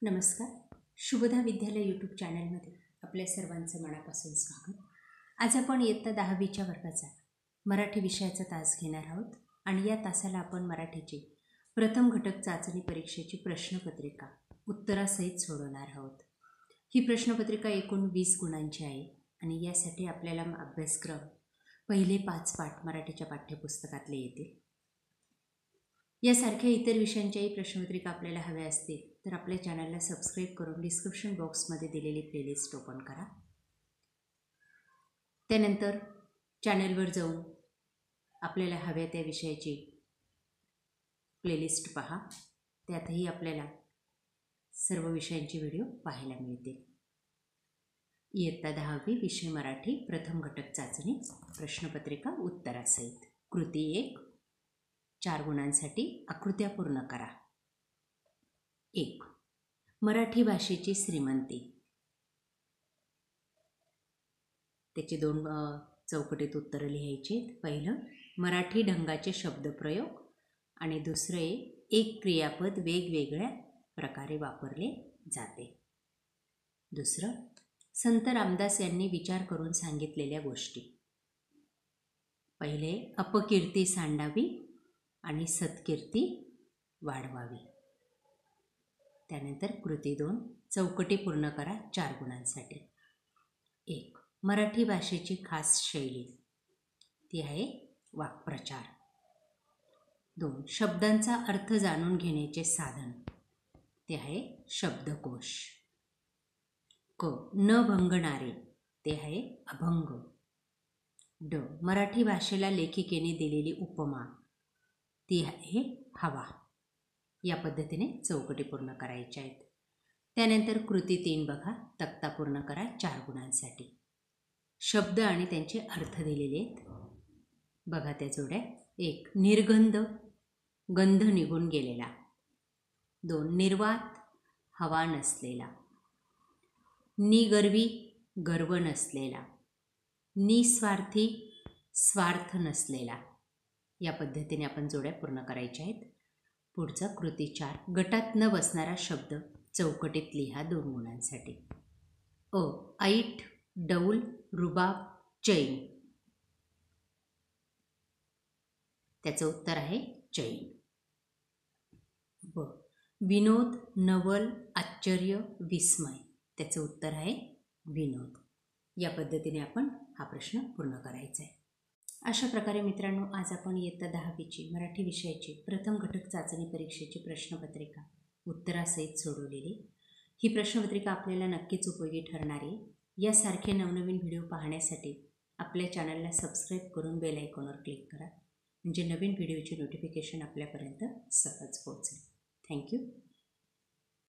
नमस्कार. शुभदा विद्यालय यूट्यूब चॅनलमध्ये आपल्या सर्वांचं मनापासून स्वागत. आज आपण इयत्ता 10वीच्या वर्गाचा मराठी विषयाचा तास घेणार आहोत आणि या तासाला आपण मराठीची प्रथम घटक चाचणी परीक्षेची प्रश्नपत्रिका उत्तरासहित सोडवणार आहोत. ही प्रश्नपत्रिका एकूण 20 गुणांची आहे आणि यासाठी आपल्याला अभ्यासक्रम पहिले 5 पाठ मराठीच्या पाठ्यपुस्तकातले येतील. यासारख्या इतर विषयांच्याही प्रश्नपत्रिका आपल्याला हव्या असतील तर आपल्या चॅनलला सबस्क्राईब करून डिस्क्रिप्शन बॉक्समध्ये दिलेली प्लेलिस्ट ओपन करा. त्यानंतर चॅनलवर जाऊन आपल्याला हव्या त्या विषयाची प्लेलिस्ट पहा. त्यातही आपल्याला सर्व विषयांची व्हिडिओ पाहायला मिळतील. इयत्ता 10वी विषय मराठी प्रथम घटक चाचणी प्रश्नपत्रिका उत्तरासहित कृती 1 4 गुणांसाठी आकृत्या पूर्ण करा. 1. मराठी भाषेची श्रीमंती. त्याची 2 चौकटीत उत्तरं लिहायची. पहिलं मराठी ढंगाचे शब्दप्रयोग आणि दुसरे एक क्रियापद वेगवेगळ्या प्रकारे वापरले जाते. दुसरं संत रामदास यांनी विचार करून सांगितलेल्या गोष्टी. पहिले अपकीर्ती सांडावी आणि सत्कीर्ती वाढवावी. त्यानंतर कृती 2 चौकटी पूर्ण करा 4 गुणांसाठी. 1. मराठी भाषेची खास शैली ती आहे वाक्प्रचार. 2. शब्दांचा अर्थ जाणून घेण्याचे साधन ते आहे शब्दकोश. क. न भंगणारे ते आहे अभंग. ड. मराठी भाषेला लेखिकेने दिलेली उपमा ती आहे हवा. या पद्धतीने चौकटी पूर्ण करायच्या आहेत. त्यानंतर कृती 3 बघा, तक्ता पूर्ण करा 4 गुणांसाठी. शब्द आणि त्यांचे अर्थ दिलेले आहेत. बघा त्या जोड्या. 1. निर्गंध गंध निघून गेलेला. 2. निर्वात हवा नसलेला. निगर्वी गर्व नसलेला. निस्वार्थी स्वार्थ नसलेला. या पद्धतीने आपण जोड्या पूर्ण करायच्या आहेत. पुढचा कृती 4 गटात न बसणारा शब्द चौकटीत लिहा 2 गुणांसाठी. अ. ऐट डौल रुबाब चैन. त्याचं उत्तर आहे चैन. ब. विनोद नवल आश्चर्य विस्मय. त्याचं उत्तर आहे विनोद. या पद्धतीने आपण हा प्रश्न पूर्ण करायचा आहे. अशा प्रकारे मित्रांनो आज आपण इयत्ता 10वीची मराठी विषयाची प्रथम घटक चाचणी परीक्षेची प्रश्नपत्रिका उत्तरासहित सोडवलेली. ही प्रश्नपत्रिका आपल्याला नक्कीच उपयोगी ठरणार आहे. यासारखे नवनवीन व्हिडिओ पाहण्यासाठी आपल्या चॅनलला सबस्क्राईब करून बेल आयकॉनवर क्लिक करा म्हणजे नवीन व्हिडिओची नोटिफिकेशन आपल्यापर्यंत सहज पोहोचेल. थँक्यू.